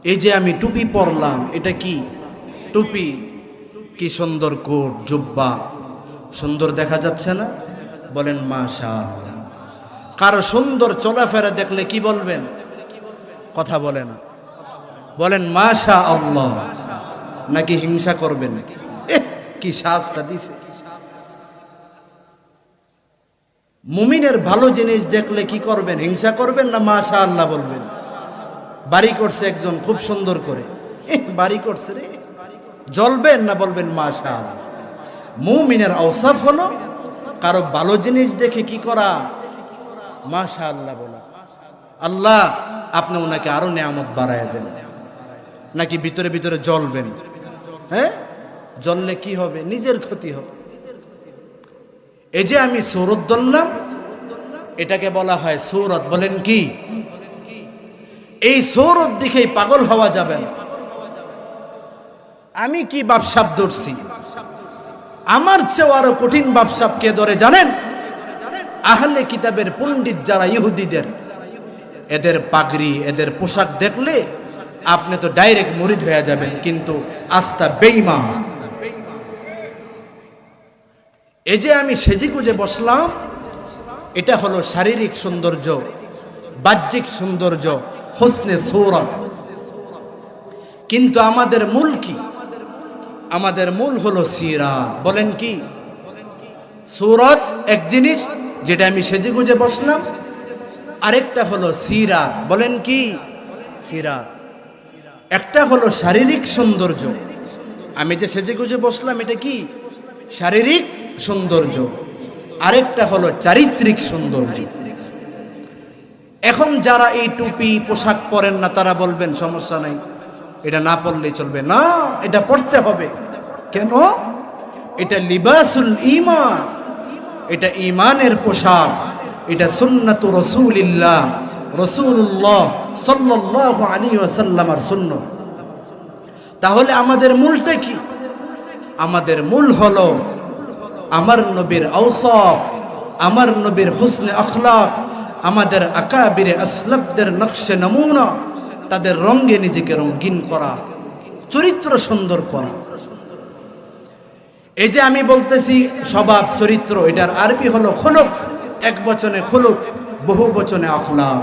এই যে আমি টুপি পরলাম, এটা কি টুপি? কি সুন্দর কোট জুব্বা, সুন্দর দেখা যাচ্ছে না? বলেন মাশাআল্লাহ। কারো সুন্দর চলাফেরা দেখলে কি বলবেন? কথা বলে না, বলেন মাশাআল্লাহ। নাকি হিংসা করবেন? কি সাজটা দিছে। মুমিনের ভালো জিনিস দেখলে কি করবেন? হিংসা করবেন না মাশাআল্লাহ বলবেন? বাড়ি করছে একজন খুব সুন্দর করে, বাড়ি করছে রে, জ্বলবেন না বলবেন মাশাআল্লাহ? মুমিনের আওসাফ হলো কারো ভালো জিনিস দেখে কি করা? মাশাআল্লাহ বলা। আল্লাহ আপনি ওনাকে আরো নিয়ামত বাড়ায় দেন। নাকি ভিতরে ভিতরে জ্বলবেন? হ্যাঁ, জ্বললে কি হবে? নিজের ক্ষতি হবে। এই যে আমি সূরত ধরলাম, এটাকে বলা হয় সূরত। বলেন কি? এই সূরত দেখেই পাগল হওয়া যাবে না। আমি কি বাপসাপ ধরছি? আমার চেয়ে আরো কঠিন বাপসাপ কে ধরে জানেন? আহলে কিতাবের পণ্ডিত যারা ইহুদিদের, এদের পাগড়ি, এদের পোশাক দেখলে আপনি তো ডাইরেক্ট মুরিদ হয়ে যাবেন, কিন্তু আস্থা বেঈমান। এই যে আমি সেজেগুজে বসলাম, এটা হলো শারীরিক সৌন্দর্য, বাহ্যিক সৌন্দর্য, হুসনে সূরত। কিন্তু আমাদের মূল কি? আমাদের মূল হলো সিরাত। বলেন কি? সূরত এক জিনিস, যেটা আমি সেজেগুজে বসলাম, আরেকটা হলো সিরাত। বলেন কি? সিরাত। একটা হলো শারীরিক সৌন্দর্য, আমি যে সেজেগুজে বসলাম এটা কি? শারীরিক সৌন্দর্য। আরেকটা হলো চারিত্রিক সৌন্দর্য। এখন যারা এই টুপি পোশাক পরেন না, তারা বলবেন সমস্যা নাই, এটা না পরলেই চলবে। না, এটা পড়তে হবে। কেন? এটা লিবাসুল ঈমান, এটা ঈমানের পোশাক, এটা সুন্নাতু রাসূলিল্লাহ, রাসূলুল্লাহ সাল্লাল্লাহু আলাইহি ওয়াসাল্লামের সুন্নাত। তাহলে আমাদের মূলটা কি? আমাদের মূল হলো আমার নবীর আওসাফ, আমার নবীর হুসনে আখলাক, আমাদের আকাবিরে আসলাফদের নকশে নমুনা, তাদের রঙে নিজেকে রঙিন করা, চরিত্র সুন্দর করা। এই যে আমি বলতেছি স্বভাব চরিত্র, এটার আরবি হলো খুলুক। এক বচনে খুলুক, বহু বচনে আখলাক।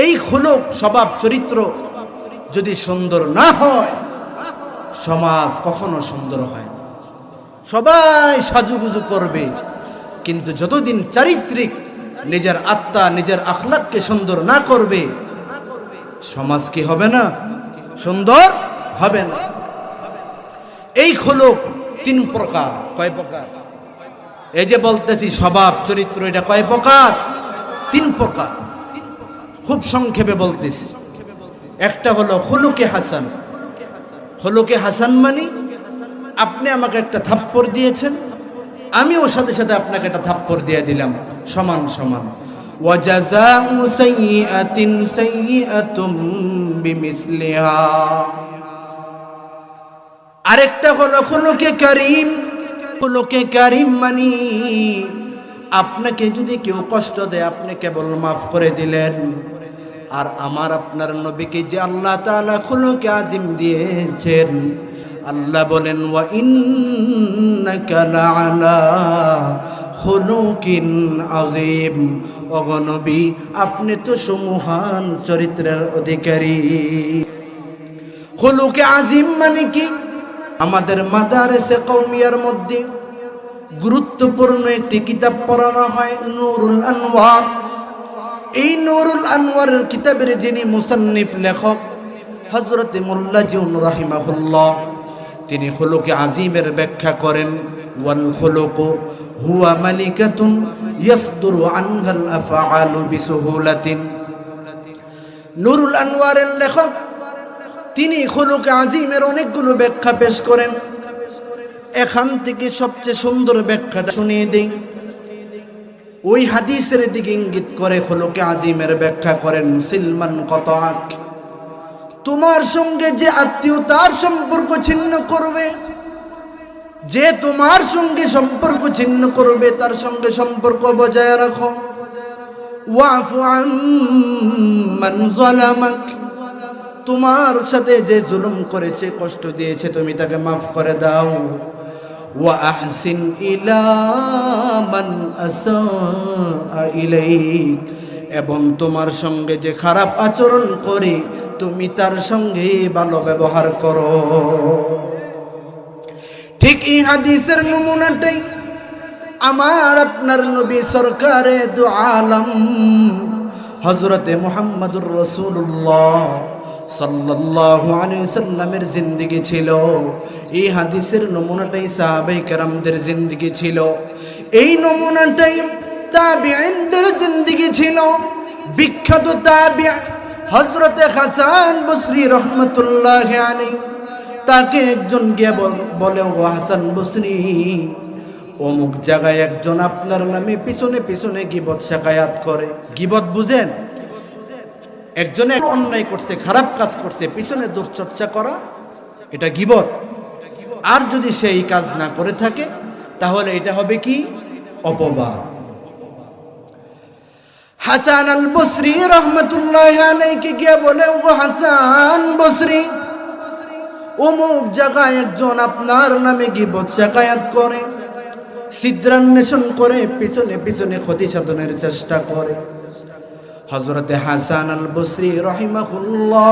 এই খুলুক, স্বভাব চরিত্র যদি সুন্দর না হয়, সমাজ কখনো সুন্দর হয় না। সবাই সাজুগুজু করবে, কিন্তু যতদিন চারিত্রিক নিজের আত্মা, নিজের আখলাককে সুন্দর না করবে, সমাজ কি হবে না? সুন্দর হবে না। এই খুলুক তিন প্রকার। কয় প্রকার? এই যে বলতেছি স্বভাব চরিত্র, এটা কয় প্রকার? তিন প্রকার। খুব সংক্ষেপে বলতেছি। একটা হলো খুলুকে হাসান। খুলুকে হাসান মানে আপনি আমাকে একটা থাপ্পড় দিয়েছেন, আমি ওর সাথে সাথে আপনাকে একটা থাপ্পড় দিয়ে দিলাম, সমান সমান। ওয়াজাযাউ সাইয়্যাতিন সাইয়্যাতুম বিমিসলিহা। আরেকটা হলো খুলুকে কারীম। খুলুকে কারীম মানে আপনাকে যদি কেউ কষ্ট দেয়, আপনি কেবল মাফ করে দিলেন। আর আমার আপনার নবীকে যে আল্লাহ তাআলা খুলুকে আযীম দিয়েছেন, আল্লাহ বলেন ওয়া ইন্নাকা লাআলা খুলুকিন আযীম। ওগো নবী, আপনি তো সুমহান চরিত্রের অধিকারী। খুলুকে আযীম মানে কি? আমাদের মাদারেসে কওমিয়ার মধ্যে গুরুত্বপূর্ণ একটি কিতাব পড়ানো হয়, নূরুল আনওয়ার। এই নূরুল আনওয়ারের কিতাবের যিনি মুসান্নিফ, লেখক হযরত মোল্লা জিউন রাহিমাহুল্লাহ, তিনি খুলুকে আযীমের ব্যাখ্যা করেন, ওয়াল খুলুকু হুয়া মালিকাতুন ইয়াসদুরু আনহাল আফআলু বিসুহুলাতিন। নূরুল আনওয়ারের লেখক তিনি খুলুকে আযীমের অনেকগুলো ব্যাখ্যা পেশ করেন। এখান থেকে সবচেয়ে সুন্দর ব্যাখ্যাটা শুনিয়ে দেই। ওই হাদিসের দিকে ইঙ্গিত করে খুলুকে আযীমের ব্যাখ্যা করেন, সিলমান কতাক, তোমার সঙ্গে যে আত্মীয়তার সম্পর্ক ছিন্ন করবে, যে তোমার সঙ্গে সম্পর্ক ছিন্ন করবে, তার সঙ্গে সম্পর্ক বজায় রাখো। ওয়াফু আম্মান যালামাক, তোমার সাথে যে জুলুম করেছে, কষ্ট দিয়েছে, তুমি তাকে মাফ করে দাও। ওয়া আহসিন ইলা মান আসা ইলাইক, এবং তোমার সঙ্গে যে খারাপ আচরণ করে তুমি তার সঙ্গে ভালো ব্যবহার করো। ঠিক এই হাদিসের নমুনাটাই আমার আপনার নবী সরকারে দু আলম হযরতে মুহাম্মদুর রাসূলুল্লাহ সাল্লাল্লাহু আলাইহি সাল্লামের জিন্দেগি ছিল। এই হাদিসের নমুনাটাই সাহাবায়ে কেরামদের জিন্দেগি ছিল। এই নমুনাটাই তাবিঈনদের জিন্দেগি ছিল। বিখ্যাত তাবিঈ হযরতে হাসান বসরি রাহমাতুল্লাহি আলাইহি, তাকে একজন গিয়ে বলে, ও হাসান বসরি, অমুক জায়গায় একজন আপনার নামে পিছনে পিছনে গীবত শিকায়াত করে। গীবত বুঝেন? একজনে অন্যায় করছে, খারাপ কাজ করছে, পিছনে দুশ্চর্চা করা, এটা গীবত। আর যদি সেই কাজ না করে থাকে তাহলে এটা হবে কি? অপবাদ। হাসান আল বসরি রাহমাতুল্লাহি আলাইহি গিয়ে বলে, ও হাসান বসরি, অমুক জায়গায় একজন আপনার নামে গীবত শিকায়াত করে, ছিদ্রান্বেষণ করে, পিছনে পিছনে ক্ষতি সাধনের চেষ্টা করে। হযরতে হাসান আল বসরি রাহিমাহুল্লাহ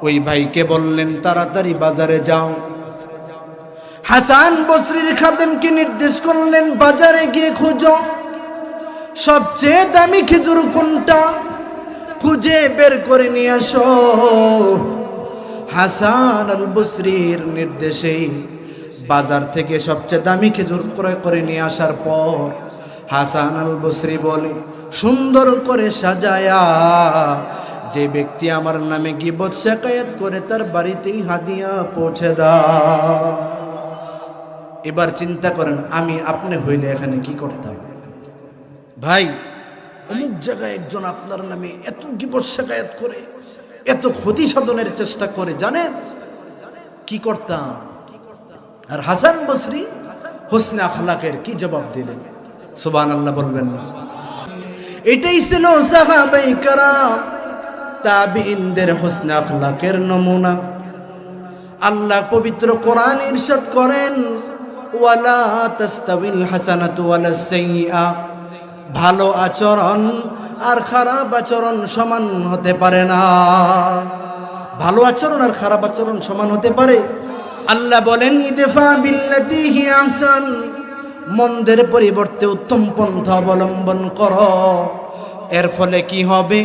ওই ভাইকে বললেন, তাড়াতাড়ি বাজারে যাও। হাসান বসরির খাদেমকে নির্দেশ করলেন, বাজারে গিয়ে খুঁজো সবচেয়ে দামি খেজুর কোনটা, খুঁজে বের করে নিয়ে আসো। হাসান আল বসরির নির্দেশে বাজার থেকে সবচেয়ে দামি খেজুর ক্রয় করে নিয়ে আসার পর হাসান আল বসরি বলে, সুন্দর করে সাজায়া যে ব্যক্তি আমার নামে গীবত শিকায়াত করে তার বাড়িতেই হাদিয়া পৌঁছে দাও। এবার চিন্তা করেন, আমি আপনি হইলে এখানে কি করতাম? ভাই, অমুক জায়গায় একজন আপনার নামে এত গীবত শিকায়াত করে, এত ক্ষতি সাধনের চেষ্টা করে, জানেন কি করতাম? আর হাসান বসরি হোসনে আখলাকের কি জবাব দিলেন? সুবহানাল্লাহ বলবেন না? এটাই ছিল সাহাবায়ে কেরাম তাবিঈনদের হোসনে আখলাকের নমুনা। আল্লাহ পবিত্র কোরআন ইরশাদ করেন, ওয়ালা তাস্তাবিল হাসানাতু ওয়ালাস সাইয়্যা, ভালো আচরণ আর খারাপ আচরণ সমান হতে পারে না। ভালো আচরণ আর খারাপ আচরণ সমান হতে পারে? আল্লাহ বলেন, ইদফা বিল্লাতি হিয়া আহসান, মন্দের পরিবর্তে উত্তম পন্থা অবলম্বন করো। এর ফলে কি হবে?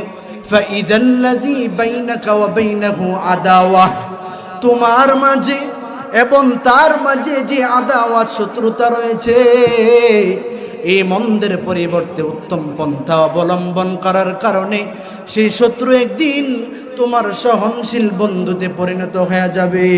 ফাইদাল্লাযী বাইনাকা ওয়া বাইনাহু আদাওয়া, তোমার মাঝে এবং তার মাঝে যে আদাওয়াত, শত্রুতা রয়েছে, এই মন্দের পরিবর্তে উত্তম পন্থা অবলম্বন করার কারণে সেই শত্রু একদিন তোমার সহনশীল বন্ধুতে পরিণত হয়ে যাবে।